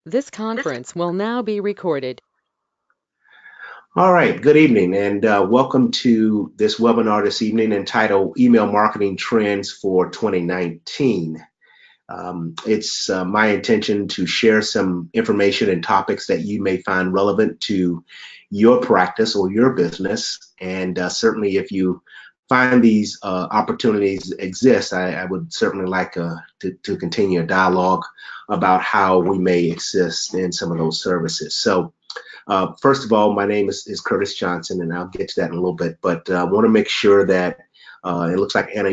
This conference will now be recorded. All right, good evening, and welcome to this webinar this evening entitled Email Marketing Trends for 2019. It's my intention to share some information and topics that you may find relevant to your practice or your business. And certainly, if you find these opportunities exist, I would certainly like to continue a dialogue about how we may assist in some of those services. So, first of all, my name is Curtis Johnson, and I'll get to that in a little bit. But I want to make sure that it looks like Anna,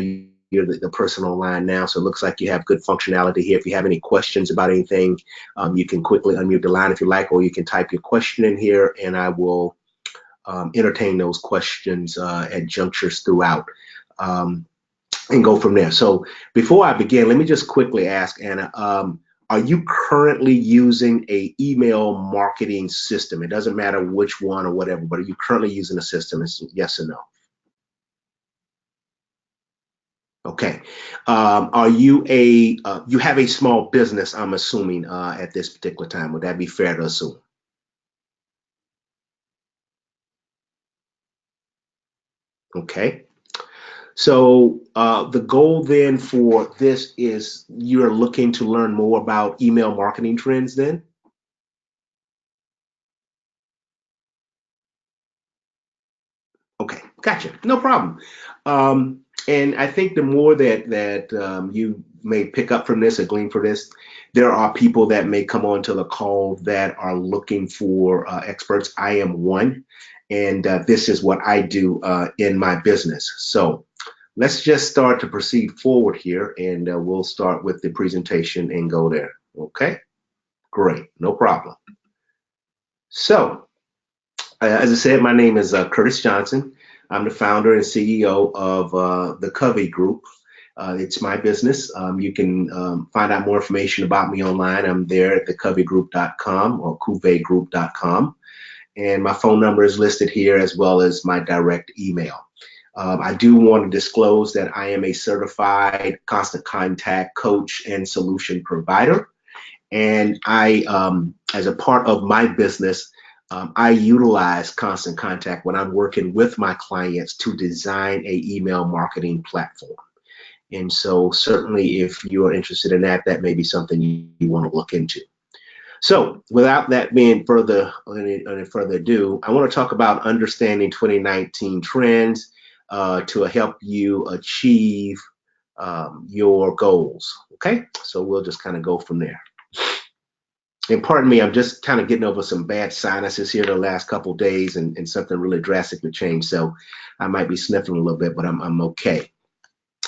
you're the person online now, so it looks like you have good functionality here. If you have any questions about anything, you can quickly unmute the line if you like, or you can type your question in here, and I will entertain those questions at junctures throughout. Um, and go from there. So before I begin, let me just quickly ask Anna, are you currently using a email marketing system? It doesn't matter which one or whatever, but are you currently using a system? It's yes or no? Okay. Are you you have a small business, I'm assuming, at this particular time. Would that be fair to assume? Okay. So the goal then for this is you're looking to learn more about email marketing trends then? Okay, gotcha. No problem. And I think the more that you may pick up from this or glean from this, there are people that may come onto the call that are looking for experts. I am one, and this is what I do in my business. So let's just start to proceed forward here, and we'll start with the presentation and go there. Okay, great, no problem. So as I said, my name is Curtis Johnson. I'm the founder and CEO of the Covey Group. It's my business. You can find out more information about me online. I'm there at thecoveygroup.com or cuveygroup.com. And my phone number is listed here as well as my direct email. I do want to disclose that I am a certified constant contact coach and solution provider. And as a part of my business, I utilize Constant Contact when I'm working with my clients to design a email marketing platform. And so certainly if you're interested in that, that may be something you want to look into. So without that being any further ado, I want to talk about understanding 2019 trends to help you achieve your goals. Okay, so we'll just kind of go from there. And pardon me, I'm just kind of getting over some bad sinuses here the last couple of days, and something really drastically changed. So I might be sniffling a little bit, but I'm okay.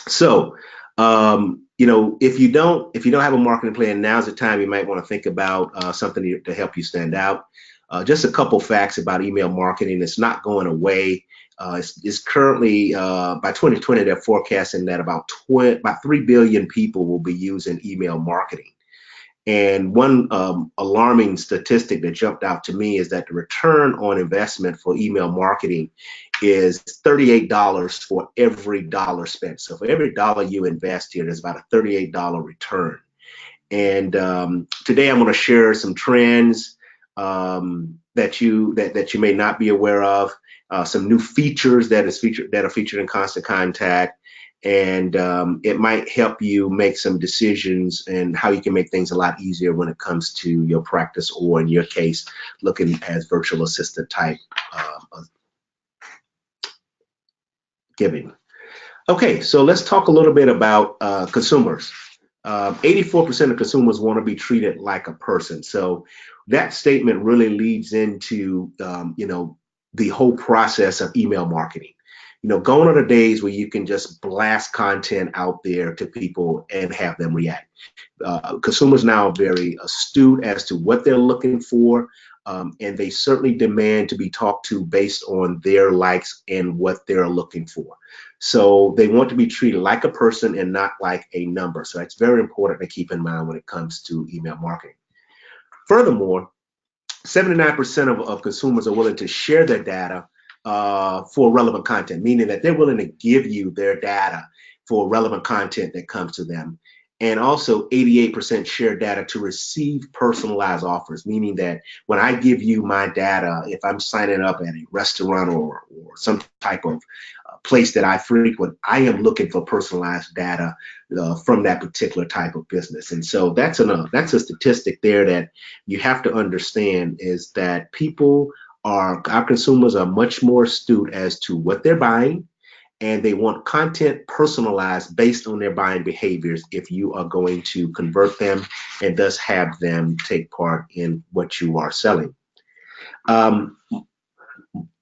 So if you don't have a marketing plan, now's the time you might want to think about something to help you stand out. Just a couple facts about email marketing. It's not going away. It's currently by 2020 they're forecasting that about 3 billion people will be using email marketing. And one alarming statistic that jumped out to me is that the return on investment for email marketing is $38 for every dollar spent. So for every dollar you invest here, there's about a $38 return. And today I'm going to share some trends that you may not be aware of, some new features that are featured in Constant Contact, and it might help you make some decisions and how you can make things a lot easier when it comes to your practice, or in your case, looking as virtual assistant type giving. Okay, so let's talk a little bit about consumers. 84% of consumers want to be treated like a person. So that statement really leads into the whole process of email marketing. Gone are the days where you can just blast content out there to people and have them react. Consumers now are very astute as to what they're looking for, and they certainly demand to be talked to based on their likes and what they're looking for. So they want to be treated like a person and not like a number. So that's very important to keep in mind when it comes to email marketing. Furthermore, 79% of consumers are willing to share their data for relevant content, meaning that they're willing to give you their data for relevant content that comes to them. and also 88% share data to receive personalized offers, meaning that when I give you my data, if I'm signing up at a restaurant or some type of place that I frequent, I am looking for personalized data from that particular type of business. And so that's a statistic there that you have to understand, is that our consumers are much more astute as to what they're buying, and they want content personalized based on their buying behaviors if you are going to convert them and thus have them take part in what you are selling. Um,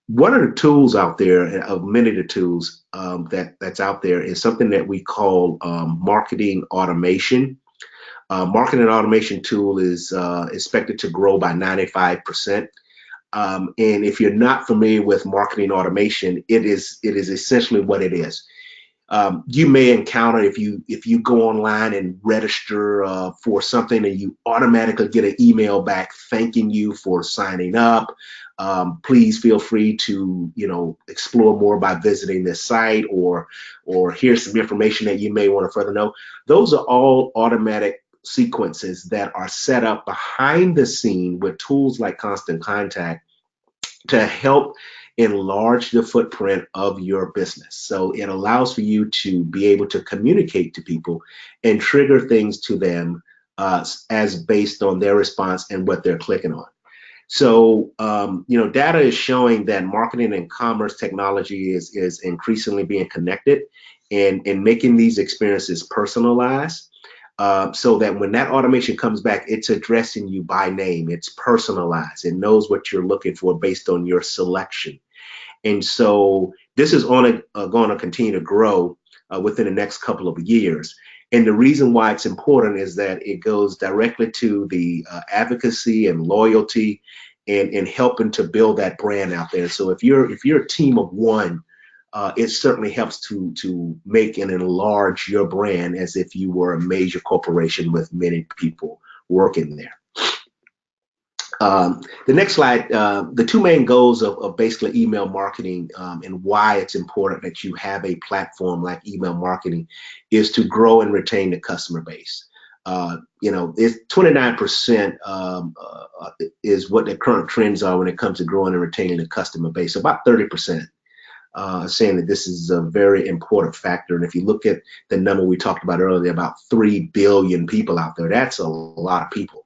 One of the tools out there, of many of the tools that's out there, is something that we call marketing automation. Marketing automation tool is expected to grow by 95%. And if you're not familiar with marketing automation, it is essentially what it is. You may encounter, if you go online and register for something, and you automatically get an email back thanking you for signing up. Please feel free to explore more by visiting this site, or here's some information that you may want to further know. Those are all automatic sequences that are set up behind the scene with tools like Constant Contact to help enlarge the footprint of your business. So it allows for you to be able to communicate to people and trigger things to them as based on their response and what they're clicking on. So, data is showing that marketing and commerce technology is increasingly being connected and making these experiences personalized. So that when that automation comes back, it's addressing you by name, it's personalized, it knows what you're looking for based on your selection. And so this is going to continue to grow within the next couple of years. And the reason why it's important is that it goes directly to the advocacy and loyalty and helping to build that brand out there. So if you're a team of one, it certainly helps to make and enlarge your brand as if you were a major corporation with many people working there. The next slide, the two main goals of basically email marketing and why it's important that you have a platform like email marketing is to grow and retain the customer base. It's 29% is what the current trends are when it comes to growing and retaining the customer base. So about 30%. Saying that this is a very important factor. And if you look at the number we talked about earlier, about 3 billion people out there, that's a lot of people.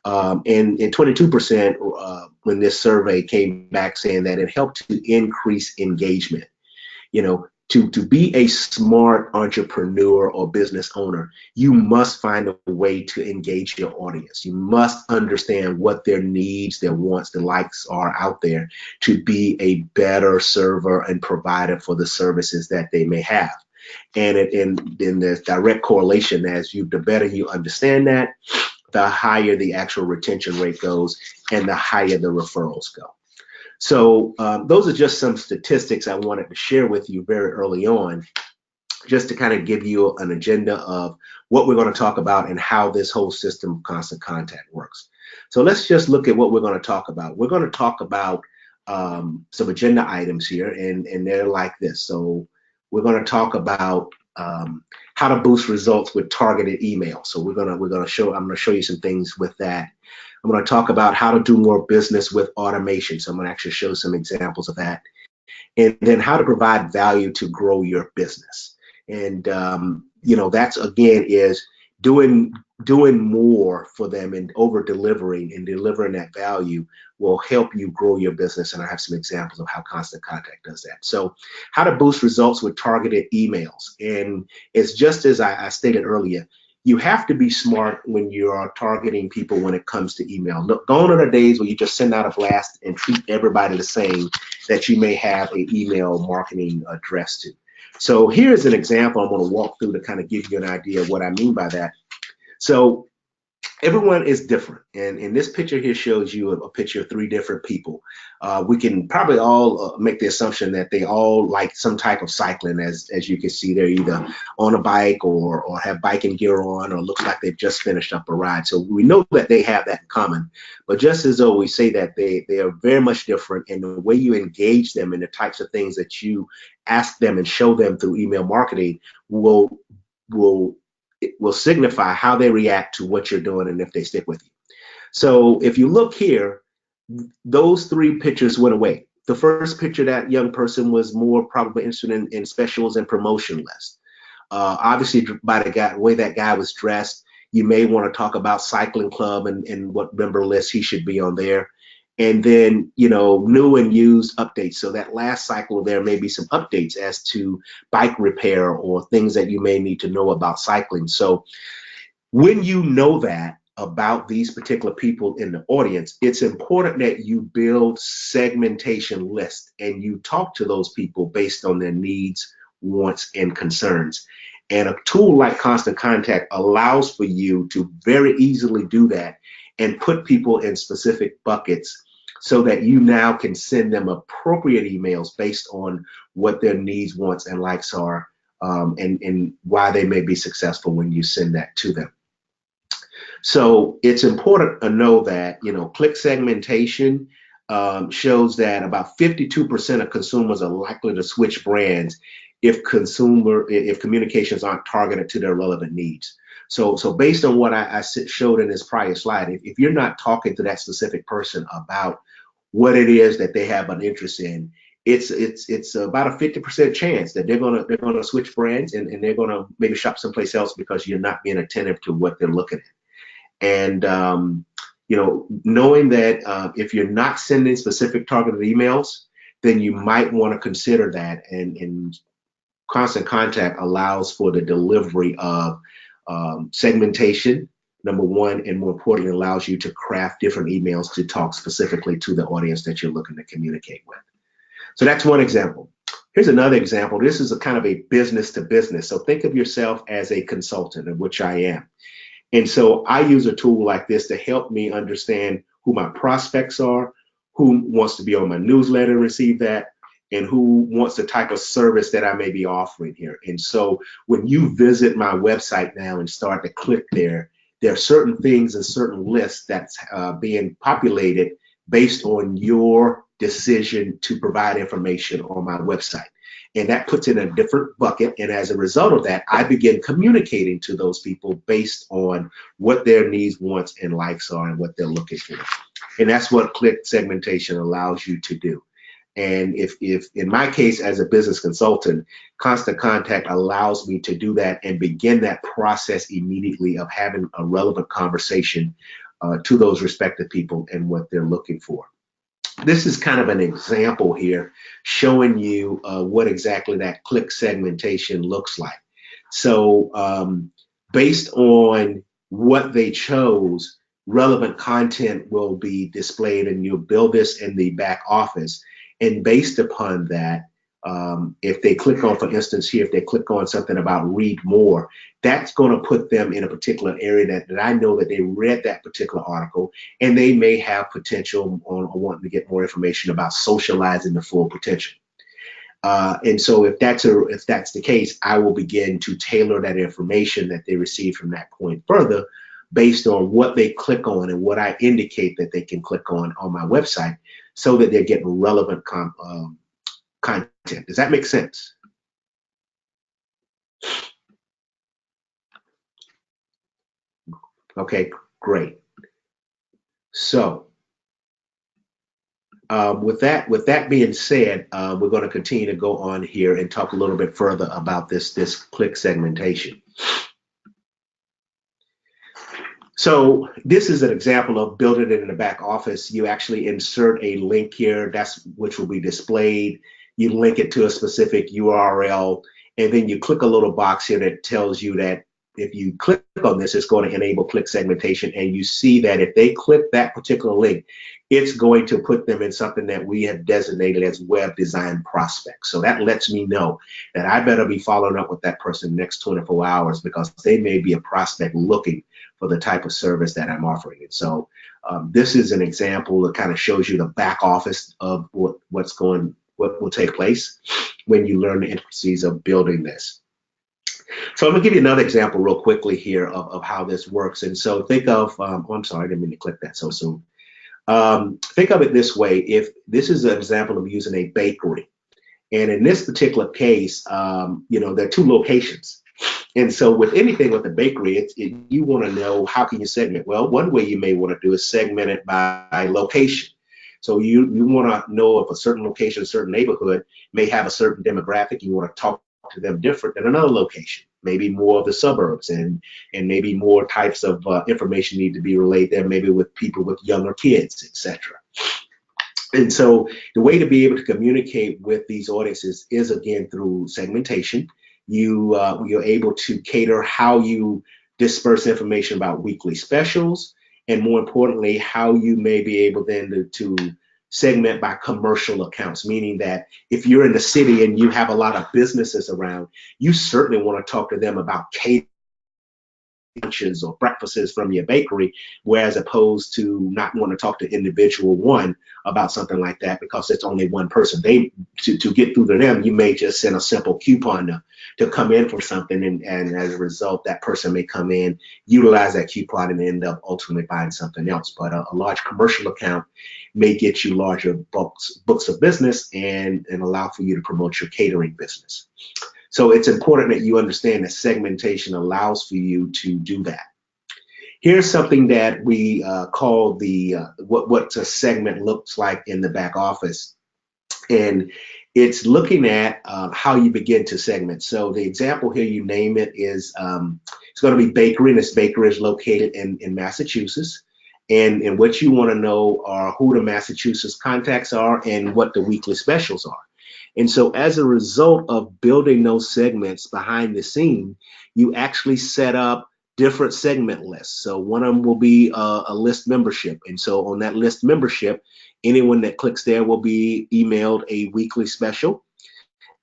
And 22% when this survey came back saying that it helped to increase engagement. To be a smart entrepreneur or business owner, you must find a way to engage your audience. You must understand what their needs, their wants, their likes are out there to be a better server and provider for the services that they may have. And there's direct correlation, the better you understand that, the higher the actual retention rate goes and the higher the referrals go. So those are just some statistics I wanted to share with you very early on, just to kind of give you an agenda of what we're going to talk about and how this whole system of Constant Contact works. So let's just look at what we're going to talk about. We're going to talk about some agenda items here, and they're like this. So we're going to talk about how to boost results with targeted email. So I'm going to show you some things with that. I'm going to talk about how to do more business with automation. So I'm going to actually show some examples of that. And then how to provide value to grow your business. And, that's, again, is doing more for them and over delivering and delivering that value will help you grow your business. And I have some examples of how Constant Contact does that. So how to boost results with targeted emails. And it's just as I stated earlier, you have to be smart when you are targeting people when it comes to email. Gone are the days where you just send out a blast and treat everybody the same that you may have an email marketing address to. So here's an example I'm going to walk through to kind of give you an idea of what I mean by that. So everyone is different, and in this picture here shows you a picture of 3 different people. We can probably all make the assumption that they all like some type of cycling. As you can see, they're either on a bike or have biking gear on, or looks like they've just finished up a ride. So we know that they have that in common. But just as though we say that they are very much different, and the way you engage them and the types of things that you ask them and show them through email marketing will it will signify how they react to what you're doing and if they stick with you. So if you look here, those three pictures went away. The first picture, that young person was more probably interested in specials and promotion lists. Obviously, by the way that guy was dressed, you may want to talk about cycling club and what member list he should be on there. And then, new and used updates. So that last cycle, there may be some updates as to bike repair or things that you may need to know about cycling. So when you know that about these particular people in the audience, it's important that you build segmentation lists and you talk to those people based on their needs, wants, and concerns. And a tool like Constant Contact allows for you to very easily do that and put people in specific buckets so that you now can send them appropriate emails based on what their needs, wants, and likes are, and why they may be successful when you send that to them. So it's important to know that, click segmentation shows that about 52% of consumers are likely to switch brands if communications aren't targeted to their relevant needs. So based on what I showed in this prior slide, if you're not talking to that specific person about what it is that they have an interest in, it's about a 50% chance that they're gonna switch brands and they're gonna maybe shop someplace else because you're not being attentive to what they're looking at. And knowing that if you're not sending specific targeted emails, then you might want to consider that. And Constant Contact allows for the delivery of segmentation, number one, and more importantly, allows you to craft different emails to talk specifically to the audience that you're looking to communicate with. So that's one example. Here's another example. This is a kind of a business to business. So think of yourself as a consultant, of which I am. And so I use a tool like this to help me understand who my prospects are, who wants to be on my newsletter and receive that, and who wants the type of service that I may be offering here. And so when you visit my website now and start to click there are certain things and certain lists that's being populated based on your decision to provide information on my website. And that puts it in a different bucket. And as a result of that, I begin communicating to those people based on what their needs, wants, and likes are and what they're looking for. And that's what click segmentation allows you to do. And if in my case, as a business consultant, Constant Contact allows me to do that and begin that process immediately of having a relevant conversation to those respective people and what they're looking for. This is kind of an example here showing you what exactly that click segmentation looks like. So based on what they chose, relevant content will be displayed, and you'll build this in the back office. And based upon that, if they click on, for instance, here, if they click on something about read more, that's going to put them in a particular area that I know that they read that particular article, and they may have potential on wanting to get more information about socializing the full potential. And so if that's the case, I will begin to tailor that information that they receive from that point further based on what they click on and what I indicate that they can click on my website, so that they're getting relevant content. Does that make sense? Okay, great. So with that being said, we're going to continue to go on here and talk a little bit further about this click segmentation. So this is an example of building it in the back office. You actually insert a link here, which will be displayed. You link it to a specific URL, and then you click a little box here that tells you that if you click on this, it's going to enable click segmentation. And you see that if they click that particular link, it's going to put them in something that we have designated as web design prospects. So that lets me know that I better be following up with that person the next 24 hours because they may be a prospect looking for the type of service that I'm offering. And so this is an example that kind of shows you the back office of what will take place when you learn the intricacies of building this. So I'm gonna give you another example real quickly here of how this works. And so think of, oh, I'm sorry, I didn't mean to click that so soon. Think of it this way. If this is an example of using a bakery, and in this particular case, there are two locations. And so with anything with a bakery, you want to know how can you segment? Well, one way you may want to do is segment it by location. So you want to know if a certain location, a certain neighborhood may have a certain demographic. You want to talk to them different than another location, maybe more of the suburbs, and maybe more types of information need to be relayed there, maybe with people with younger kids, etc. And so the way to be able to communicate with these audiences is again through segmentation. You're able to cater how you disperse information about weekly specials, and more importantly, how you may be able then to segment by commercial accounts, meaning that if you're in the city and you have a lot of businesses around, you certainly want to talk to them about catering lunches or breakfasts from your bakery, whereas opposed to not want to talk to individual one about something like that because it's only one person. They to get through to them, you may just send a simple coupon to come in for something, and as a result, that person may come in, utilize that coupon, and end up ultimately buying something else. But a large commercial account may get you larger books of business and allow for you to promote your catering business. So it's important that you understand that segmentation allows for you to do that. Here's something that we call the what a segment looks like in the back office, and it's looking at how you begin to segment. So the example here, you name it, is it's going to be bakery, and this bakery is located in Massachusetts. And what you want to know are who the Massachusetts contacts are and what the weekly specials are. And so as a result of building those segments behind the scene, you actually set up different segment lists. So one of them will be a list membership. And so on that list membership, anyone that clicks there will be emailed a weekly special.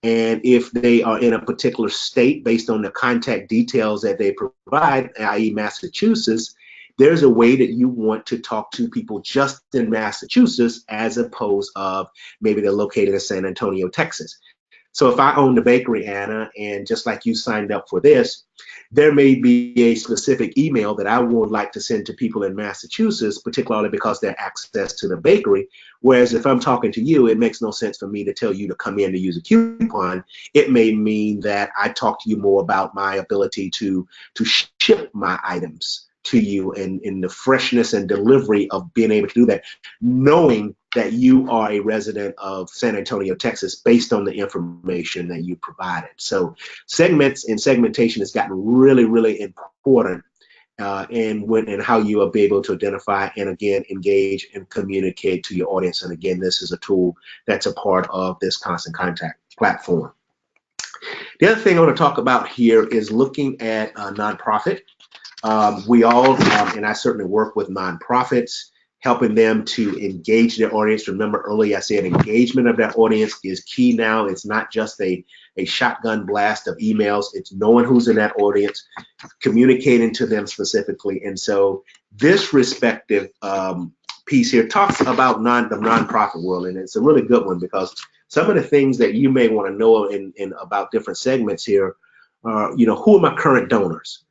And if they are in a particular state based on the contact details that they provide, i.e. Massachusetts, there's a way that you want to talk to people just in Massachusetts as opposed of maybe they're located in San Antonio, Texas. So if I own the bakery, Anna, and just like you signed up for this, there may be a specific email that I would like to send to people in Massachusetts, particularly because they have access to the bakery. Whereas if I'm talking to you, it makes no sense for me to tell you to come in to use a coupon. It may mean that I talk to you more about my ability to ship my items to you, and in the freshness and delivery of being able to do that, knowing that you are a resident of San Antonio, Texas, based on the information that you provided. So segments and segmentation has gotten really, really important and how you will be able to identify and again engage and communicate to your audience. And again, this is a tool that's a part of this Constant Contact platform. The other thing I want to talk about here is looking at nonprofit. We all, and I certainly work with nonprofits, helping them to engage their audience. Remember earlier I said engagement of that audience is key now. It's not just a shotgun blast of emails. It's knowing who's in that audience, communicating to them specifically. And so this respective piece here talks about the nonprofit world, and it's a really good one because some of the things that you may want to know in about different segments here are, who are my current donors?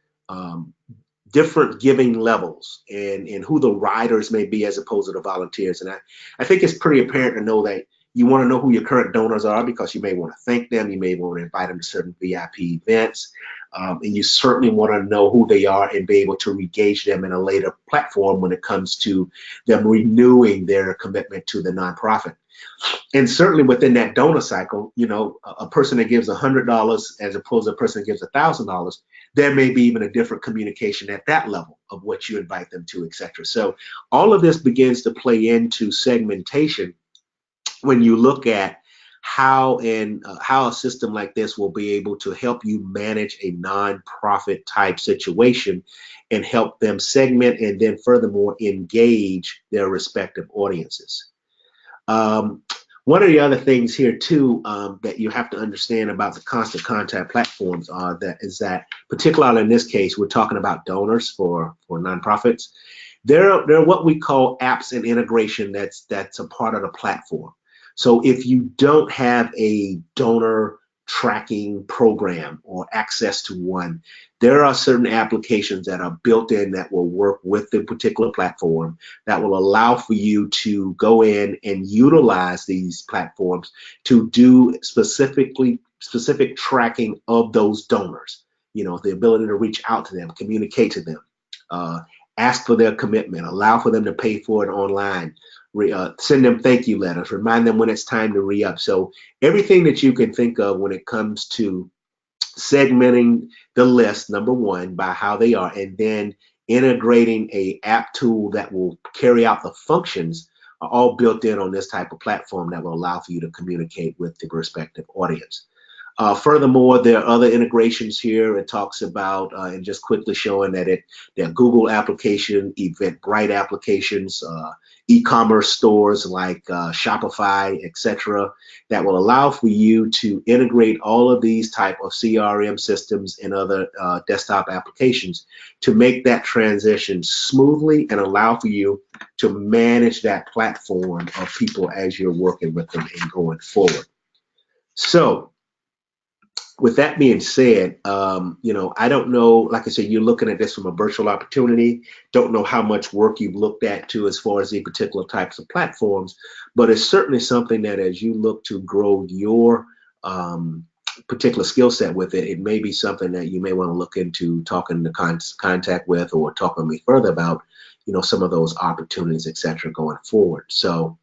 Different giving levels and who the riders may be as opposed to the volunteers. And I think it's pretty apparent to know that you want to know who your current donors are because you may want to thank them. You may want to invite them to certain VIP events. And you certainly want to know who they are and be able to engage them in a later platform when it comes to them renewing their commitment to the nonprofit. And certainly within that donor cycle, a person that gives $100 as opposed to a person that gives $1,000, there may be even a different communication at that level of what you invite them to, etc. So all of this begins to play into segmentation when you look at how a system like this will be able to help you manage a nonprofit type situation and help them segment and then furthermore engage their respective audiences. One of the other things here too that you have to understand about the Constant Contact platforms is that particularly in this case, we're talking about donors for nonprofits. They're what we call apps and integration that's a part of the platform. So if you don't have a donor tracking program or access to one, there are certain applications that are built in that will work with the particular platform that will allow for you to go in and utilize these platforms to do specific tracking of those donors. the ability to reach out to them, communicate to them, uh, ask for their commitment, allow for them to pay for it online, send them thank you letters, remind them when it's time to re-up. So everything that you can think of when it comes to segmenting the list, number one, by how they are, and then integrating a app tool that will carry out the functions are all built in on this type of platform that will allow for you to communicate with the respective audience. Furthermore, there are other integrations here. It talks about, and just quickly showing that there are Google application, Eventbrite applications, e-commerce stores like Shopify, etc., that will allow for you to integrate all of these type of CRM systems and other desktop applications to make that transition smoothly and allow for you to manage that platform of people as you're working with them and going forward. So, with that being said, I don't know, like I said, you're looking at this from a virtual opportunity, don't know how much work you've looked at to as far as the particular types of platforms, but it's certainly something that as you look to grow your particular skill set with it, it may be something that you may want to look into talking to contact with or talking to me further about, some of those opportunities, et cetera, going forward. So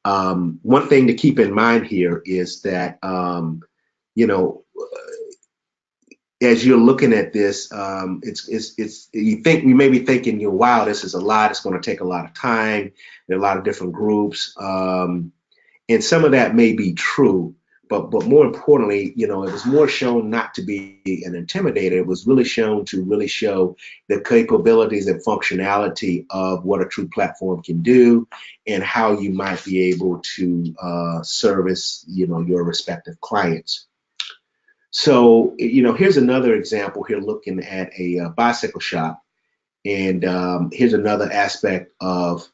one thing to keep in mind here is that, you know, as you're looking at this, you may be thinking, wow, this is a lot. It's going to take a lot of time. There are a lot of different groups, and some of that may be true. But more importantly, it was more shown not to be an intimidator. It was really shown to really show the capabilities and functionality of what a true platform can do, and how you might be able to service, your respective clients. So, here's another example here looking at a bicycle shop. And here's another aspect of,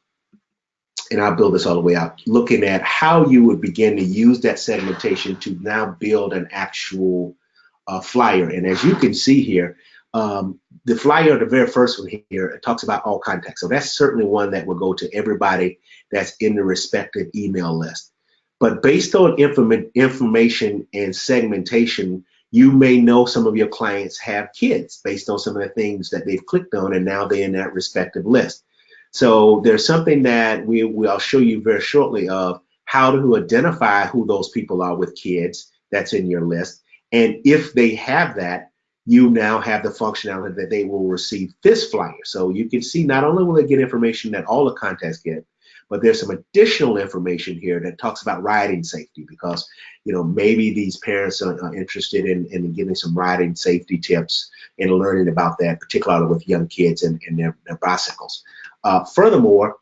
and I'll build this all the way out, looking at how you would begin to use that segmentation to now build an actual flyer. And as you can see here, the flyer, the very first one here, it talks about all contacts. So that's certainly one that will go to everybody that's in the respective email list. But based on information and segmentation, you may know some of your clients have kids based on some of the things that they've clicked on, and now they're in that respective list. So there's something that I'll show you very shortly of how to identify who those people are with kids that's in your list. And if they have that, you now have the functionality that they will receive this flyer. So you can see not only will they get information that all the contacts get, but there's some additional information here that talks about riding safety, because maybe these parents are interested in getting some riding safety tips and learning about that, particularly with young kids and their bicycles. Furthermore,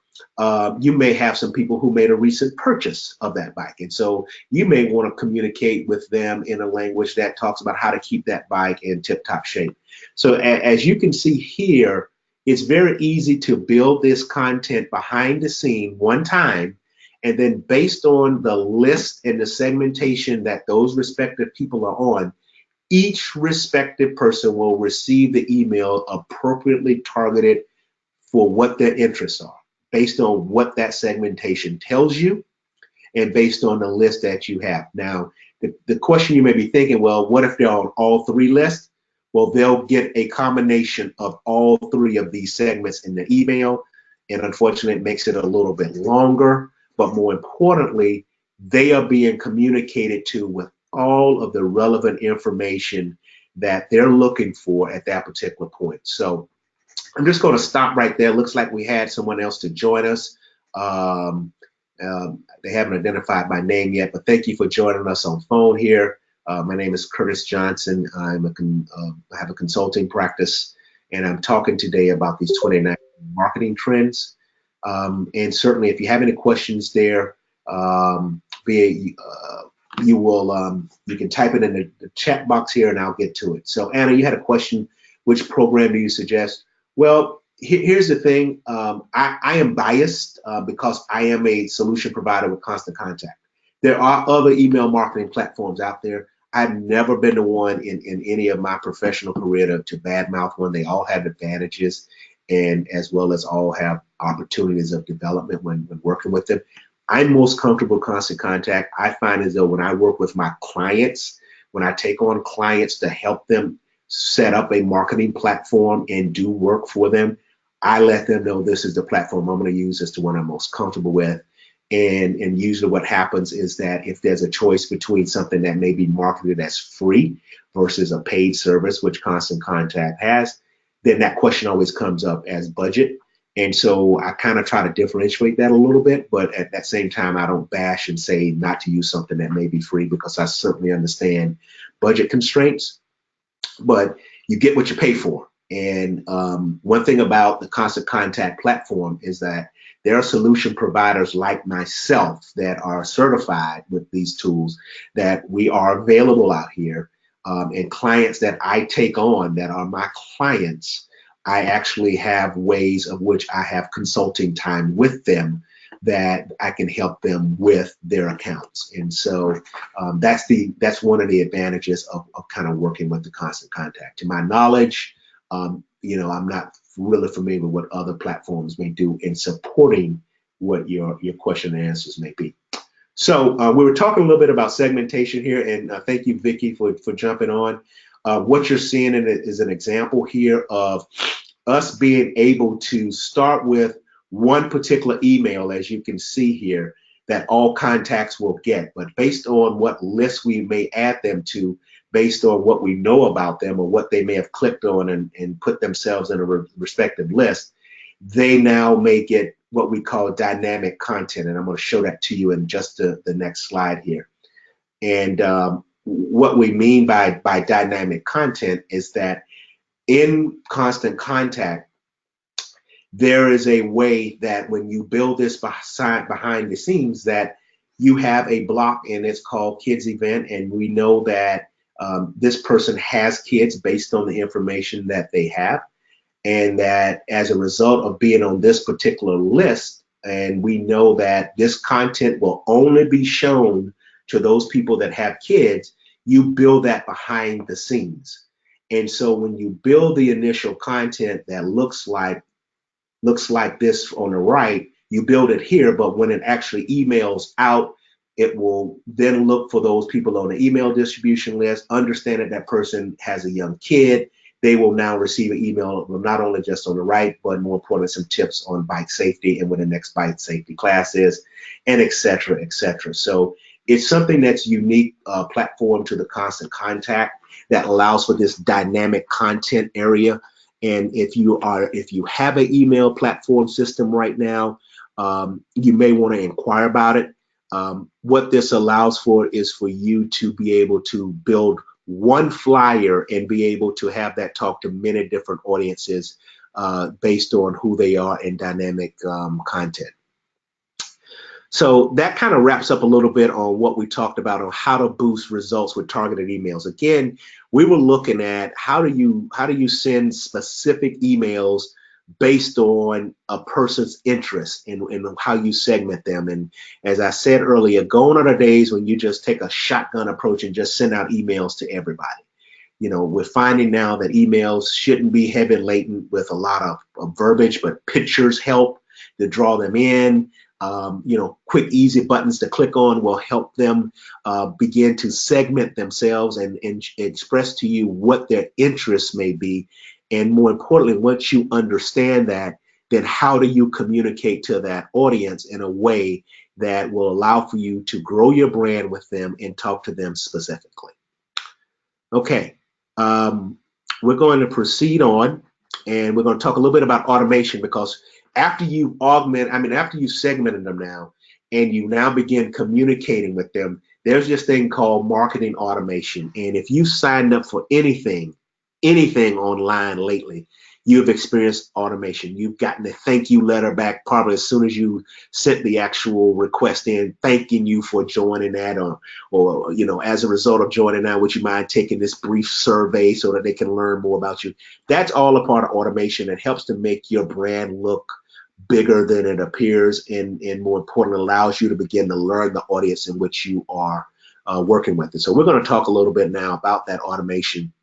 you may have some people who made a recent purchase of that bike, and so you may want to communicate with them in a language that talks about how to keep that bike in tip-top shape. So as you can see here, it's very easy to build this content behind the scene one time, and then based on the list and the segmentation that those respective people are on, each respective person will receive the email appropriately targeted for what their interests are, based on what that segmentation tells you and based on the list that you have. Now, the question you may be thinking, well, what if they're on all three lists? Well, they'll get a combination of all three of these segments in the email, and unfortunately, it makes it a little bit longer, but more importantly, they are being communicated to with all of the relevant information that they're looking for at that particular point. So I'm just going to stop right there. Looks like we had someone else to join us. They haven't identified my name yet, but thank you for joining us on phone here. My name is Curtis Johnson. I have a consulting practice, and I'm talking today about these 29 marketing trends. And certainly, if you have any questions there, you can type it in the chat box here, and I'll get to it. So, Anna, you had a question. Which program do you suggest? Well, here's the thing. I am biased because I am a solution provider with Constant Contact. There are other email marketing platforms out there. I've never been the one in any of my professional career to badmouth one. They all have advantages, and as well as all have opportunities of development when working with them. I'm most comfortable with Constant Contact. I find as though when I work with my clients, when I take on clients to help them set up a marketing platform and do work for them, I let them know this is the platform I'm going to use. It's the one I'm most comfortable with. And usually what happens is that if there's a choice between something that may be marketed as free versus a paid service, which Constant Contact has, then that question always comes up as budget. And so I kind of try to differentiate that a little bit, but at that same time, I don't bash and say not to use something that may be free, because I certainly understand budget constraints, but you get what you pay for. And one thing about the Constant Contact platform is that there are solution providers like myself that are certified with these tools, that we are available out here. And clients that I take on that are my clients, I actually have ways of which I have consulting time with them that I can help them with their accounts. And so that's one of the advantages of kind of working with the Constant Contact. To my knowledge, I'm not really familiar with what other platforms may do in supporting what your question and answers may be. So we were talking a little bit about segmentation here, and thank you, Vicki, for jumping on. What you're seeing is an example here of us being able to start with one particular email, as you can see here, that all contacts will get. But based on what list we may add them to, based on what we know about them or what they may have clicked on and put themselves in a respective list, they now may get what we call dynamic content. And I'm going to show that to you in just the next slide here. And what we mean by dynamic content is that in Constant Contact, there is a way that when you build this behind the scenes, that you have a block, and it's called Kids Event, and we know that this person has kids based on the information that they have, and that as a result of being on this particular list, and we know that this content will only be shown to those people that have kids, you build that behind the scenes. And so when you build the initial content that looks like this on the right, you build it here, but when it actually emails out, it will then look for those people on the email distribution list, understand that that person has a young kid. They will now receive an email, not only just on the right, but more importantly, some tips on bike safety and when the next bike safety class is, and et cetera, et cetera. So it's something that's unique platform to the Constant Contact that allows for this dynamic content area. And if you have an email platform system right now, you may want to inquire about it. What this allows for is for you to be able to build one flyer and be able to have that talk to many different audiences based on who they are in dynamic content. So that kind of wraps up a little bit on what we talked about on how to boost results with targeted emails. Again, we were looking at how do you send specific emails based on a person's interest and how you segment them. And as I said earlier, gone are the days when you just take a shotgun approach and just send out emails to everybody. We're finding now that emails shouldn't be heavy laden with a lot of verbiage, but pictures help to draw them in. Quick, easy buttons to click on will help them begin to segment themselves and express to you what their interests may be. And more importantly, once you understand that, then how do you communicate to that audience in a way that will allow for you to grow your brand with them and talk to them specifically? Okay, we're going to proceed on, and we're going to talk a little bit about automation, because after you segmented them now, and you now begin communicating with them, there's this thing called marketing automation. And if you signed up for anything online lately, you've experienced automation. You've gotten a thank you letter back probably as soon as you sent the actual request in, thanking you for joining that, or as a result of joining that, would you mind taking this brief survey so that they can learn more about you? That's all a part of automation that helps to make your brand look bigger than it appears, and more importantly, allows you to begin to learn the audience in which you are working with. And so we're going to talk a little bit now about that automation,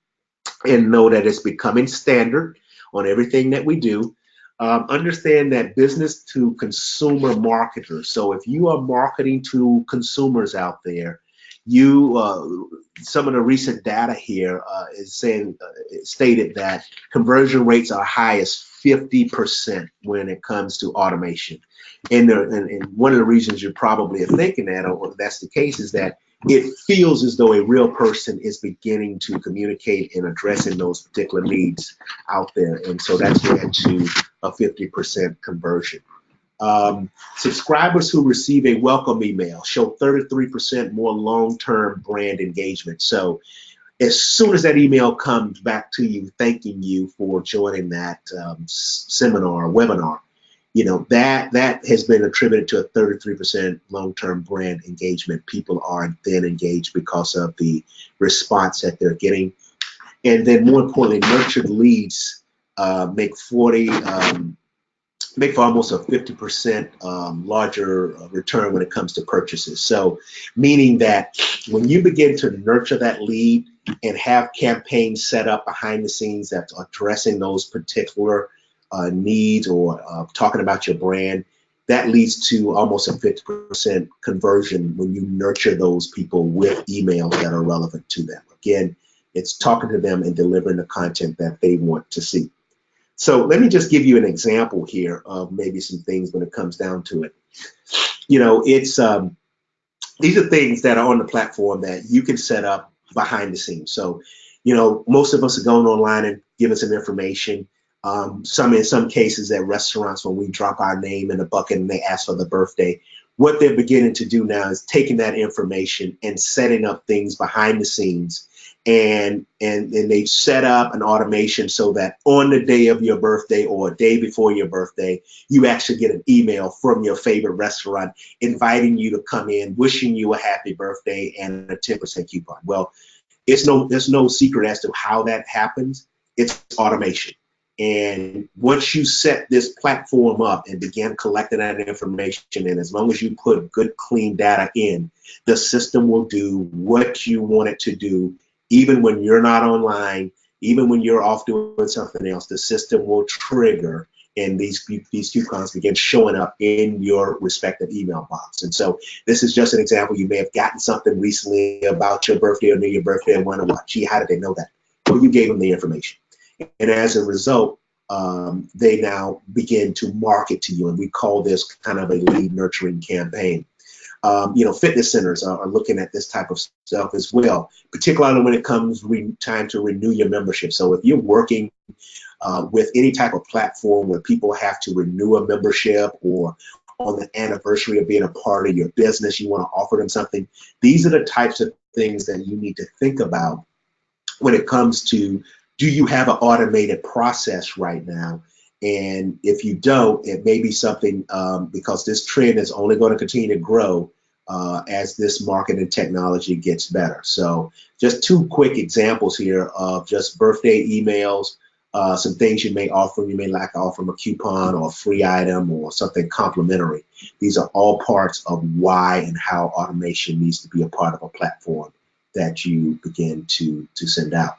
and know that it's becoming standard on everything that we do. Understand that business to consumer marketers. So if you are marketing to consumers out there, some of the recent data here is saying stated that conversion rates are high as 50% when it comes to automation. And one of the reasons you're probably thinking that, or that's the case, is that it feels as though a real person is beginning to communicate and addressing those particular needs out there. And so that's led to a 50% conversion. Subscribers who receive a welcome email show 33% more long-term brand engagement. So as soon as that email comes back to you thanking you for joining that seminar or webinar, that has been attributed to a 33% long-term brand engagement. People are then engaged because of the response that they're getting. And then more importantly, nurtured leads make for almost a 50% larger return when it comes to purchases. So meaning that when you begin to nurture that lead and have campaigns set up behind the scenes that's addressing those particular needs or talking about your brand, that leads to almost a 50% conversion when you nurture those people with emails that are relevant to them. Again, it's talking to them and delivering the content that they want to see. So let me just give you an example here of maybe some things when it comes down to it. It's these are things that are on the platform that you can set up behind the scenes. So, most of us are going online and giving some information. In some cases at restaurants, when we drop our name in a bucket and they ask for the birthday, what they're beginning to do now is taking that information and setting up things behind the scenes. And they set up an automation so that on the day of your birthday or a day before your birthday, you actually get an email from your favorite restaurant inviting you to come in, wishing you a happy birthday and a 10% coupon. Well, there's no secret as to how that happens. It's automation. And once you set this platform up and begin collecting that information, and as long as you put good, clean data in, the system will do what you want it to do. Even when you're not online, even when you're off doing something else, the system will trigger and these coupons begin showing up in your respective email box. And so this is just an example. You may have gotten something recently about your birthday or near your birthday and wonder, gee, how did they know that? Well, you gave them the information. And as a result, they now begin to market to you. And we call this kind of a lead nurturing campaign. Fitness centers are looking at this type of stuff as well, particularly when it comes time to renew your membership. So if you're working with any type of platform where people have to renew a membership, or on the anniversary of being a part of your business, you want to offer them something, these are the types of things that you need to think about when it comes to, do you have an automated process right now? And if you don't, it may be something, because this trend is only going to continue to grow as this marketing technology gets better. So just two quick examples here of just birthday emails, some things you may offer. You may like to offer them a coupon or a free item or something complimentary. These are all parts of why and how automation needs to be a part of a platform that you begin to send out.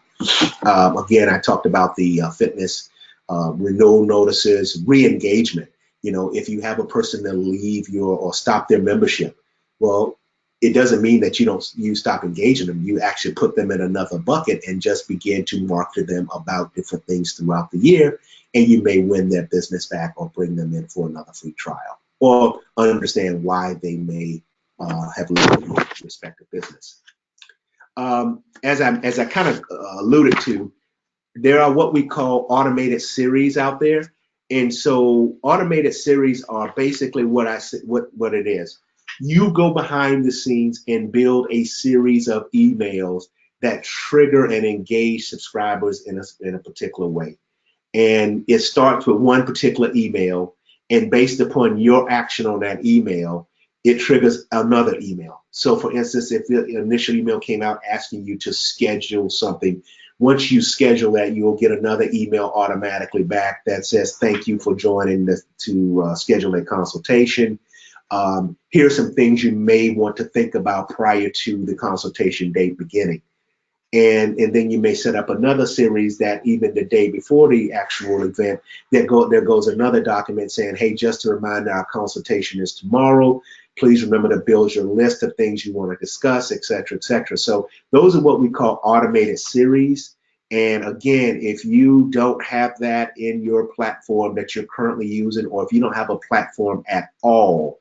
Again, I talked about the fitness renewal notices, re-engagement. If you have a person that leave or stop their membership, well, it doesn't mean that you stop engaging them. You actually put them in another bucket and just begin to market to them about different things throughout the year, and you may win their business back or bring them in for another free trial, or understand why they may have left your respective business. As I kind of alluded to, there are what we call automated series out there. And so automated series are basically what it is. You go behind the scenes and build a series of emails that trigger and engage subscribers in a particular way. And it starts with one particular email, and based upon your action on that email, it triggers another email. So for instance, if the initial email came out asking you to schedule something, once you schedule that, you'll get another email automatically back that says, thank you for joining to schedule a consultation. Here's some things you may want to think about prior to the consultation date beginning. and then you may set up another series that even the day before the actual event, there goes another document saying, hey, just a reminder, our consultation is tomorrow. Please remember to build your list of things you want to discuss, et cetera, et cetera. So those are what we call automated series. And again, if you don't have that in your platform that you're currently using, or if you don't have a platform at all,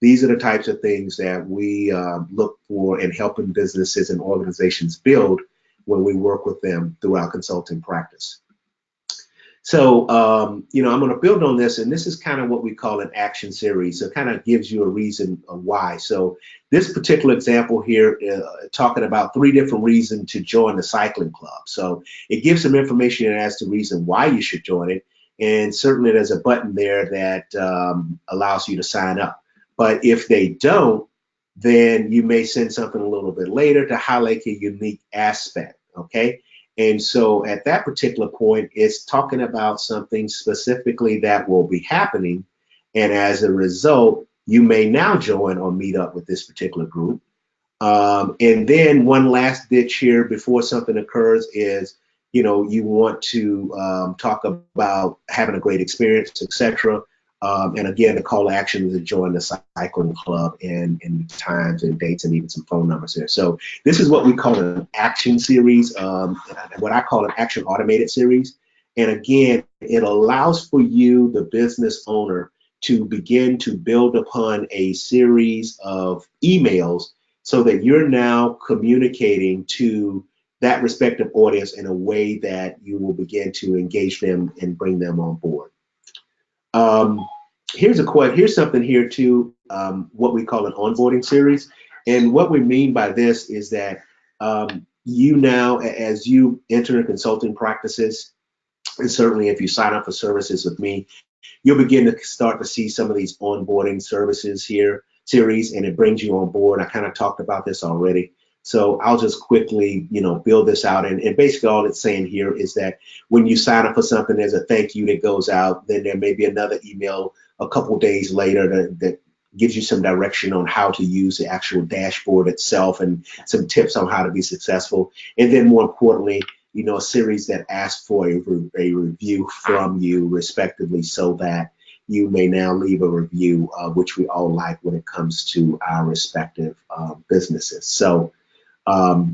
these are the types of things that we look for in helping businesses and organizations build when we work with them through our consulting practice. So, I'm going to build on this, and this is kind of what we call an action series. So it kind of gives you a reason why. So this particular example here, talking about 3 different reasons to join the cycling club. So it gives some information as to reason why you should join it. And certainly there's a button there that allows you to sign up. But if they don't, then you may send something a little bit later to highlight a unique aspect, okay? And so at that particular point, it's talking about something specifically that will be happening. And as a result, you may now join or meet up with this particular group. And then one last ditch here before something occurs is, you want to talk about having a great experience, etc. And again, the call to action is to join the cycling club and times and dates and even some phone numbers there. So this is what we call an action series, what I call an action automated series. And again, it allows for you, the business owner, to begin to build upon a series of emails so that you're now communicating to that respective audience in a way that you will begin to engage them and bring them on board. Here's something here too, what we call an onboarding series. And what we mean by this is that you now, as you enter in consulting practices, and certainly if you sign up for services with me, you'll begin to start to see some of these onboarding services here, series, and it brings you on board. I kind of talked about this already. So I'll just quickly, build this out. And basically all it's saying here is that when you sign up for something, there's a thank you that goes out. Then there may be another email a couple days later that gives you some direction on how to use the actual dashboard itself and some tips on how to be successful. And then more importantly, a series that asks for a review from you respectively, so that you may now leave a review, which we all like when it comes to our respective businesses. So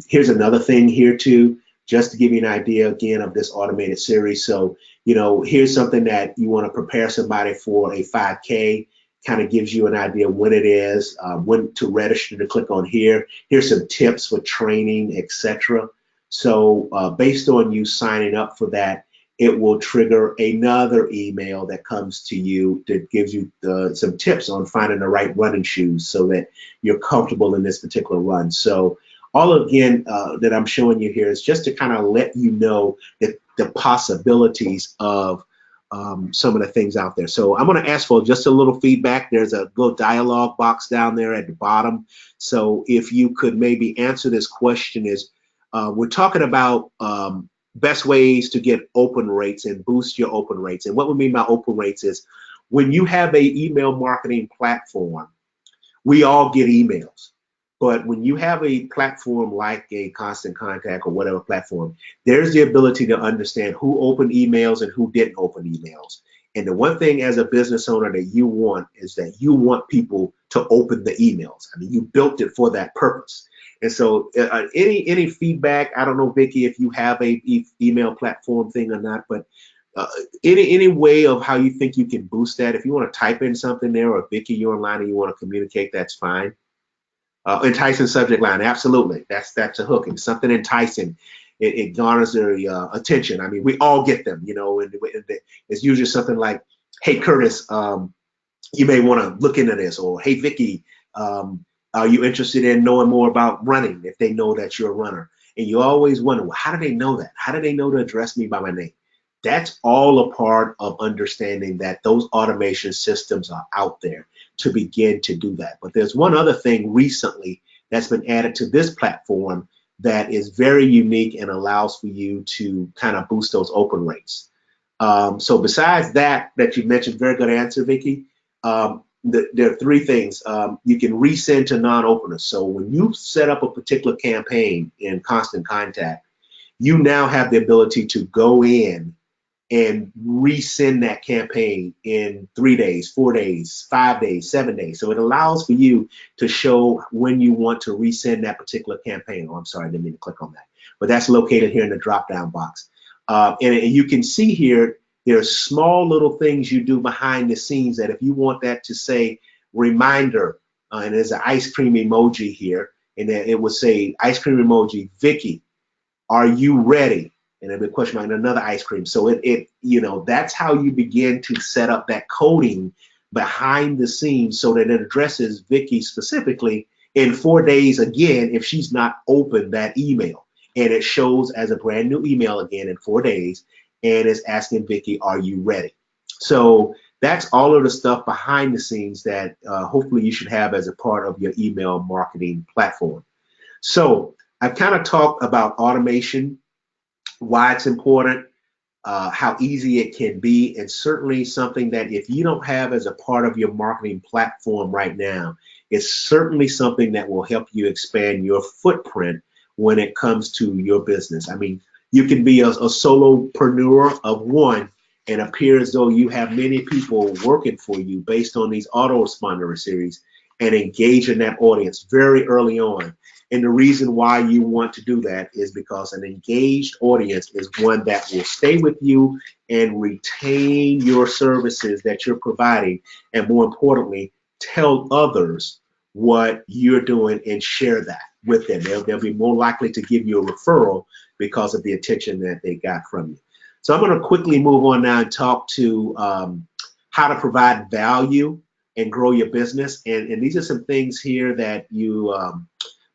here's another thing here too, just to give you an idea again of this automated series. So, here's something that you want to prepare somebody for a 5K, kind of gives you an idea when it is, when to register, to click on here. Here's some tips for training, etc. So based on you signing up for that, it will trigger another email that comes to you that gives you some tips on finding the right running shoes so that you're comfortable in this particular run. So all again that I'm showing you here is just to kind of let you know that the possibilities of some of the things out there. So I'm going to ask for just a little feedback. There's a little dialogue box down there at the bottom. So if you could maybe answer this question is, we're talking about best ways to get open rates and boost your open rates. And what we mean by open rates is when you have a email marketing platform, we all get emails. But when you have a platform like a Constant Contact or whatever platform, there's the ability to understand who opened emails and who didn't open emails. And the one thing as a business owner that you want is that you want people to open the emails. I mean, you built it for that purpose. And so any feedback, I don't know, Vicki, if you have a email platform thing or not, but any way of how you think you can boost that. If you want to type in something there, or Vicki, you're online and you want to communicate, that's fine. Enticing subject line, absolutely. That's a hook. It's something enticing. It garners their attention. I mean, we all get them, and it's usually something like, hey, Curtis, you may want to look into this, or hey, Vicki, are you interested in knowing more about running, if they know that you're a runner? And you always wonder, well, how do they know that? How do they know to address me by my name? That's all a part of understanding that those automation systems are out there to begin to do that. But there's one other thing recently that's been added to this platform that is very unique and allows for you to kind of boost those open rates. So besides that you mentioned, very good answer, Vicki. there are three things. You can resend to non-openers. So when you set up a particular campaign in Constant Contact, you now have the ability to go in and resend that campaign in 3 days, 4 days, 5 days, 7 days. So it allows for you to show when you want to resend that particular campaign. Oh, I'm sorry, I didn't mean to click on that. But that's located here in the drop-down box. And you can see here, there are small little things you do behind the scenes that if you want that to say reminder, and there's an ice cream emoji here, and then it would say ice cream emoji, Vicky, are you ready? And then the question mark and another ice cream. So that's how you begin to set up that coding behind the scenes so that it addresses Vicky specifically in 4 days again if she's not opened that email. And it shows as a brand new email again in 4 days, and it's asking Vicky, are you ready? So that's all of the stuff behind the scenes that hopefully you should have as a part of your email marketing platform. So I've kind of talked about automation, why it's important, how easy it can be, and certainly something that if you don't have as a part of your marketing platform right now, it's certainly something that will help you expand your footprint when it comes to your business. I mean, you can be a solopreneur of one and appear as though you have many people working for you based on these autoresponder series and engage in that audience very early on. And the reason why you want to do that is because an engaged audience is one that will stay with you and retain your services that you're providing, and more importantly, tell others what you're doing and share that with them. They'll be more likely to give you a referral because of the attention that they got from you. So I'm going to quickly move on now and talk to how to provide value and grow your business. And these are some things here that you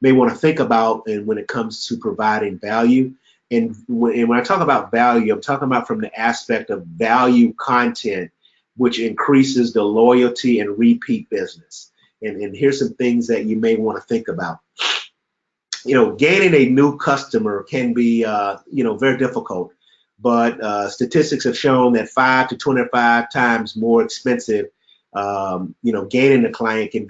may want to think about and when it comes to providing value. And when I talk about value, I'm talking about from the aspect of value content, which increases the loyalty and repeat business. And here's some things that you may want to think about. Gaining a new customer can be, very difficult, but statistics have shown that 5 to 25 times more expensive. Gaining a new client can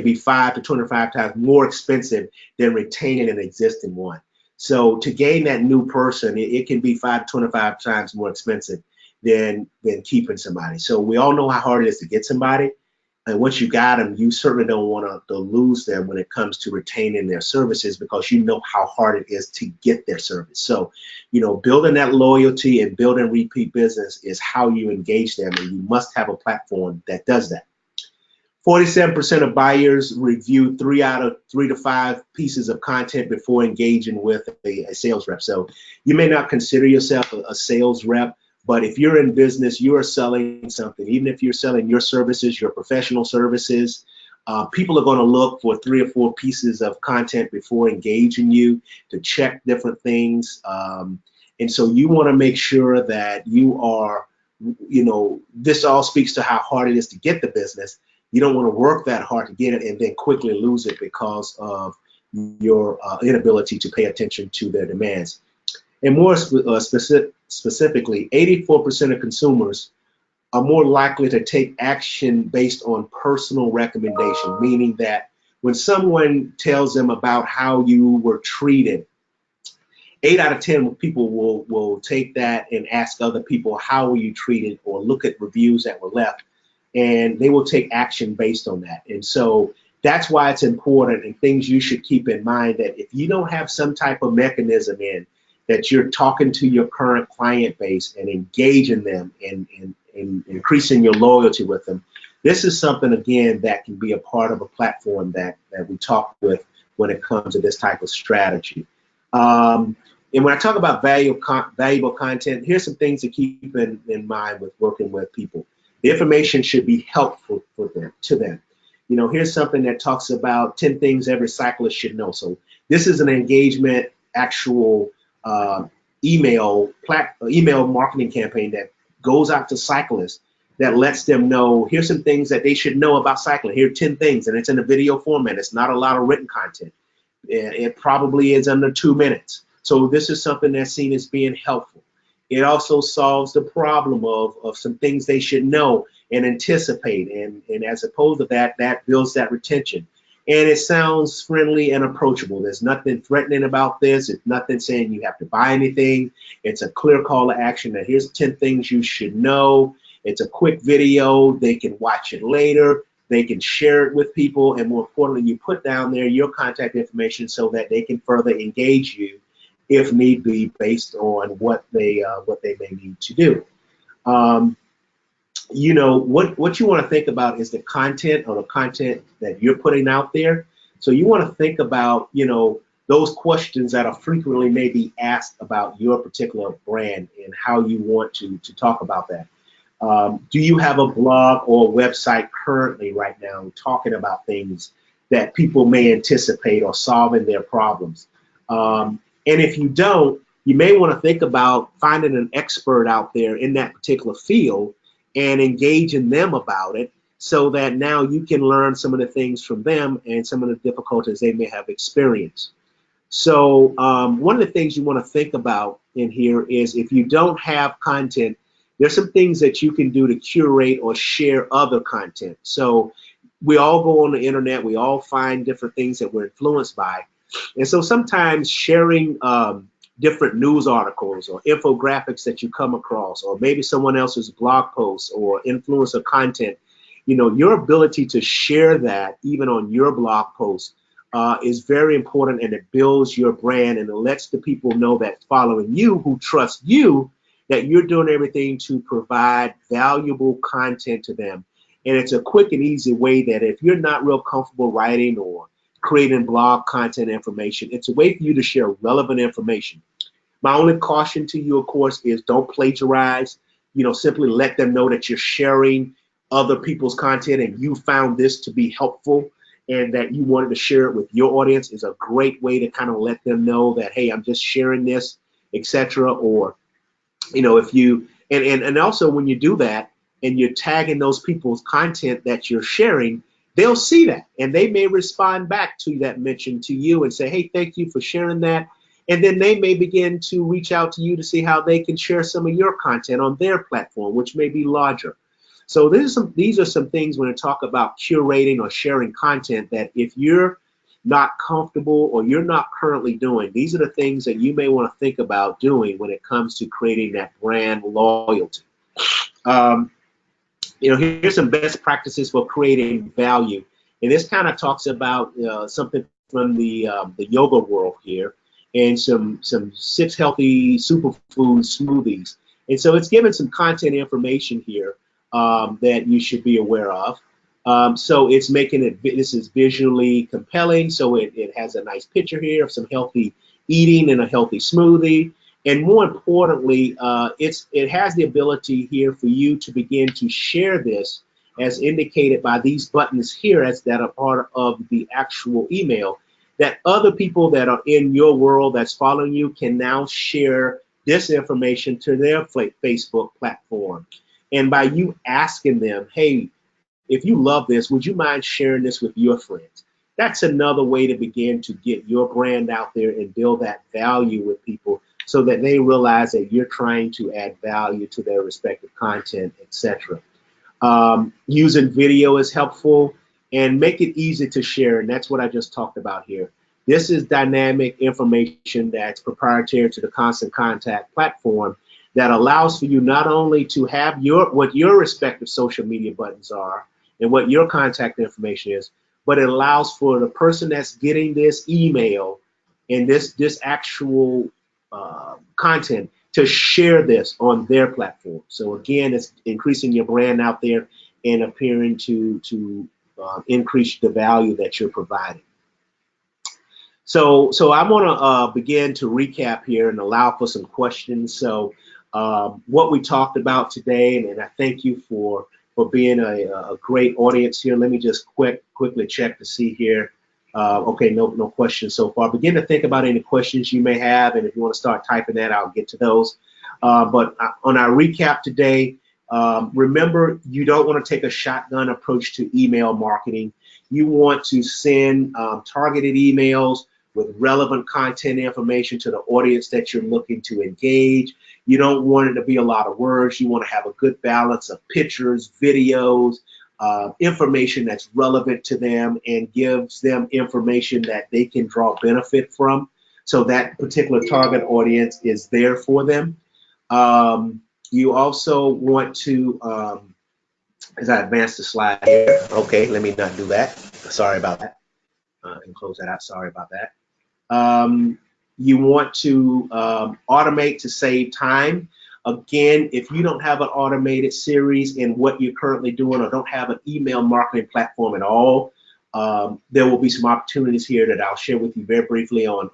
be 5 to 25 times more expensive than retaining an existing one. So to gain that new person, it can be 5 to 25 times more expensive than keeping somebody. So we all know how hard it is to get somebody. And once you got them, you certainly don't want to lose them when it comes to retaining their services, because you know how hard it is to get their service. So, building that loyalty and building repeat business is how you engage them, and you must have a platform that does that. 47% of buyers review 3 to 5 pieces of content before engaging with a sales rep. So you may not consider yourself a sales rep, but if you're in business, you are selling something. Even if you're selling your services, your professional services, people are going to look for 3 or 4 pieces of content before engaging you to check different things. And so you want to make sure that you are, this all speaks to how hard it is to get the business. You don't want to work that hard to get it and then quickly lose it because of your inability to pay attention to their demands. And more specifically, 84% of consumers are more likely to take action based on personal recommendation, meaning that when someone tells them about how you were treated, 8 out of 10 people will take that and ask other people, how were you treated, or look at reviews that were left, and they will take action based on that. And so that's why it's important, and things you should keep in mind, that if you don't have some type of mechanism in that you're talking to your current client base and engaging them and increasing your loyalty with them, this is something, again, that can be a part of a platform that we talk with when it comes to this type of strategy. And when I talk about valuable content, here's some things to keep in mind with working with people. The information should be helpful to them. Here's something that talks about 10 things every cyclist should know. So this is an engagement, actual email marketing campaign that goes out to cyclists that lets them know, here's some things that they should know about cycling. Here are 10 things, and it's in a video format. It's not a lot of written content. It probably is under 2 minutes. So this is something that's seen as being helpful. It also solves the problem of some things they should know and anticipate. And as opposed to that, that builds that retention. And it sounds friendly and approachable. There's nothing threatening about this. It's nothing saying you have to buy anything. It's a clear call to action that here's 10 things you should know. It's a quick video. They can watch it later. They can share it with people. And more importantly, you put down there your contact information so that they can further engage you if need be based on what they may need to do. You know, what you want to think about is the content or the content that you're putting out there. So you want to think about, you know, those questions that are frequently maybe asked about your particular brand and how you want to talk about that. Do you have a blog or a website currently right now talking about things that people may anticipate or solving their problems? And if you don't, you may want to think about finding an expert out there in that particular field and engaging them about it so that now you can learn some of the things from them and some of the difficulties they may have experienced. So one of the things you want to think about in here is if you don't have content, there's some things that you can do to curate or share other content. So we all go on the internet, we all find different things that we're influenced by. And so sometimes sharing different news articles or infographics that you come across, or maybe someone else's blog posts or influencer content, you know, your ability to share that even on your blog post is very important, and it builds your brand and it lets the people know that following you, who trust you, that you're doing everything to provide valuable content to them. And it's a quick and easy way that if you're not real comfortable writing or creating blog content information, it's a way for you to share relevant information. My only caution to you, of course, is don't plagiarize. You know, simply let them know that you're sharing other people's content and you found this to be helpful and that you wanted to share it with your audience is a great way to kind of let them know that, hey, I'm just sharing this, etc. Or, you know, if you, and also when you do that and you're tagging those people's content that you're sharing, they'll see that and they may respond back to that mention to you and say, hey, thank you for sharing that. And then they may begin to reach out to you to see how they can share some of your content on their platform, which may be larger. So these are some things when I talk about curating or sharing content that if you're not comfortable or you're not currently doing, these are the things that you may want to think about doing when it comes to creating that brand loyalty. You know, here's some best practices for creating value. And this kind of talks about something from the yoga world here, and some 6 healthy superfood smoothies. And so it's given some content information here that you should be aware of. So it's making it, this is visually compelling. So it has a nice picture here of some healthy eating and a healthy smoothie. And more importantly, it has the ability here for you to begin to share this as indicated by these buttons here as that are part of the actual email, that other people that are in your world that's following you can now share this information to their Facebook platform. And by you asking them, hey, if you love this, would you mind sharing this with your friends? That's another way to begin to get your brand out there and build that value with people so that they realize that you're trying to add value to their respective content, etc. Using video is helpful, and make it easy to share, and that's what I just talked about here. This is dynamic information that's proprietary to the Constant Contact platform that allows for you not only to have what your respective social media buttons are and what your contact information is, but it allows for the person that's getting this email and this actual content to share this on their platform. So again, it's increasing your brand out there and appearing to increase the value that you're providing. So I want to begin to recap here and allow for some questions. So what we talked about today, and I thank you for being a great audience here. Let me just quickly check to see here. Okay, no questions so far. Begin to think about any questions you may have, and if you want to start typing that, I'll get to those. But on our recap today, remember, you don't want to take a shotgun approach to email marketing. You want to send targeted emails with relevant content information to the audience that you're looking to engage. You don't want it to be a lot of words. You want to have a good balance of pictures, videos, information that's relevant to them and gives them information that they can draw benefit from. So that particular target audience is there for them. You also want to, as I advance the slide here, okay, let me not do that. Sorry about that. And close that out. Sorry about that. You want to automate to save time. Again, if you don't have an automated series in what you're currently doing or don't have an email marketing platform at all, there will be some opportunities here that I'll share with you very briefly on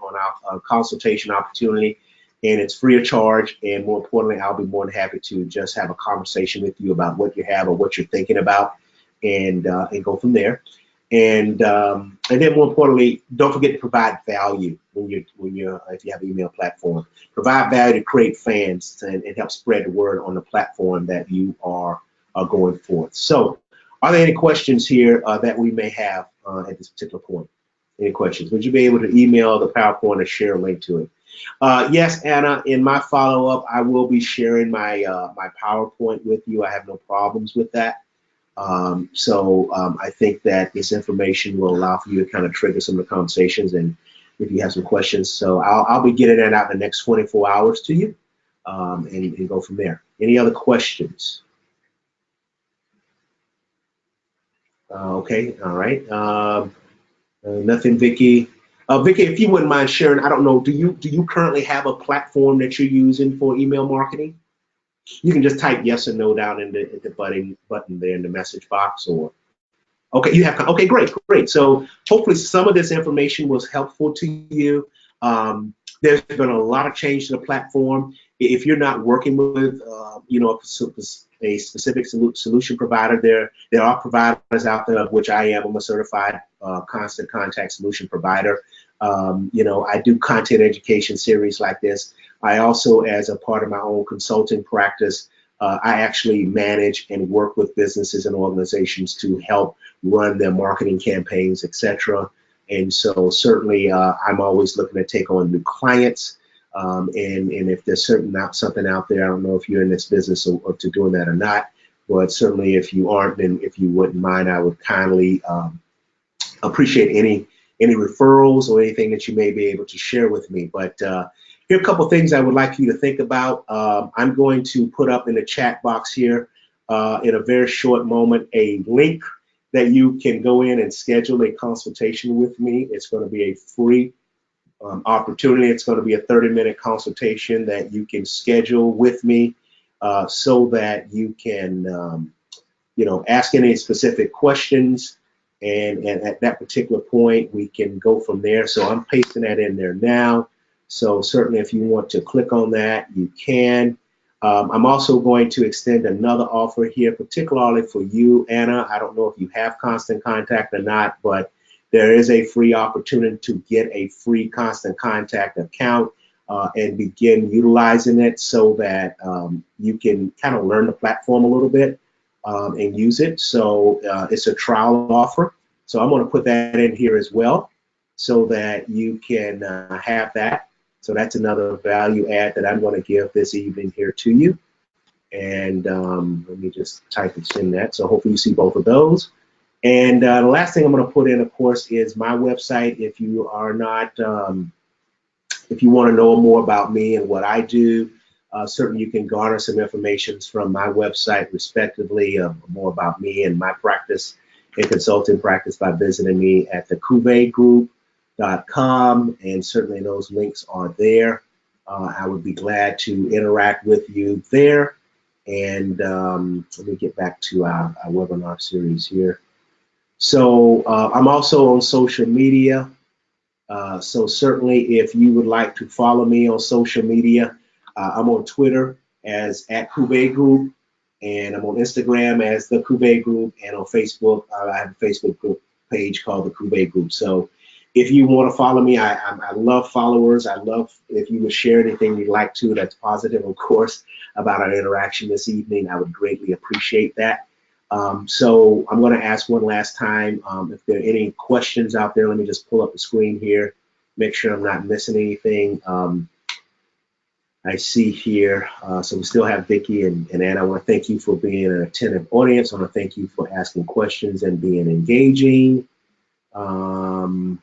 our consultation opportunity. And it's free of charge. And more importantly, I'll be more than happy to just have a conversation with you about what you have or what you're thinking about and go from there. And then more importantly, don't forget to provide value if you have an email platform. Provide value to create fans and help spread the word on the platform that you are going forth. So, are there any questions here that we may have at this particular point? Any questions? Would you be able to email the PowerPoint or share a link to it? Yes, Anna. In my follow-up, I will be sharing my my PowerPoint with you. I have no problems with that. I think that this information will allow for you to kind of trigger some of the conversations and if you have some questions. So I'll be getting that out in the next 24 hours to you and go from there. Any other questions? Okay, all right. Nothing, Vicky. Vicky, if you wouldn't mind sharing, I don't know, do you currently have a platform that you're using for email marketing? You can just type yes or no down in the button there in the message box, or okay, you have, okay, great. So hopefully some of this information was helpful to you. There's been a lot of change to the platform. If you're not working with, a specific solution provider, there are providers out there, of which I am. I'm a certified constant contact solution provider. I do content education series like this. I also, as a part of my own consulting practice, I actually manage and work with businesses and organizations to help run their marketing campaigns, etc. And so certainly I'm always looking to take on new clients. And if there's something out there, I don't know if you're in this business or to doing that or not, but certainly if you aren't, then if you wouldn't mind, I would kindly appreciate any referrals or anything that you may be able to share with me. But here are a couple of things I would like you to think about. I'm going to put up in the chat box here in a very short moment a link that you can go in and schedule a consultation with me. It's going to be a free opportunity. It's going to be a 30-minute consultation that you can schedule with me so that you can ask any specific questions. And at that particular point, we can go from there. So I'm pasting that in there now. So certainly if you want to click on that, you can. I'm also going to extend another offer here, particularly for you, Anna. I don't know if you have Constant Contact or not, but there is a free opportunity to get a free Constant Contact account and begin utilizing it so that you can kind of learn the platform a little bit and use it. So it's a trial offer. So I'm going to put that in here as well so that you can have that. So that's another value add that I'm going to give this evening here to you. And let me just type and send that. So hopefully you see both of those. And the last thing I'm going to put in, of course, is my website. If you are not, if you want to know more about me and what I do, certainly you can garner some information from my website, respectively, more about me and my practice and consulting practice by visiting me at thecuvegroup.com, and certainly those links are there. I would be glad to interact with you there. And let me get back to our webinar series here. So I'm also on social media. So certainly if you would like to follow me on social media, I'm on Twitter as @CuVeGroup, and I'm on Instagram as the Cuve Group, and on Facebook, I have a Facebook group page called the Cuve Group. So if you want to follow me, I love followers. I love if you would share anything you'd like to that's positive, of course, about our interaction this evening. I would greatly appreciate that. So I'm going to ask one last time if there are any questions out there. Let me just pull up the screen here, make sure I'm not missing anything. I see here. So we still have Vicki and Anna. I want to thank you for being an attentive audience. I want to thank you for asking questions and being engaging. Um,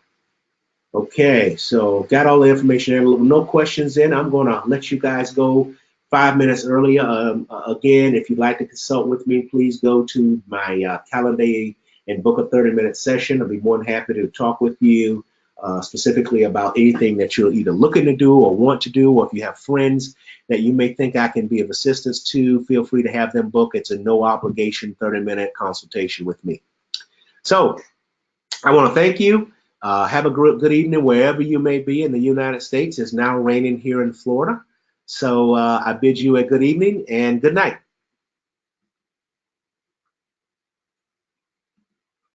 okay, so got all the information there. No questions in. I'm going to let you guys go 5 minutes earlier. Again, if you'd like to consult with me, please go to my calendar and book a 30-minute session. I'll be more than happy to talk with you specifically about anything that you're either looking to do or want to do, or if you have friends that you may think I can be of assistance to, feel free to have them book. It's a no obligation 30-minute consultation with me. So I want to thank you. Have a good evening wherever you may be in the United States. It's now raining here in Florida. So I bid you a good evening and good night.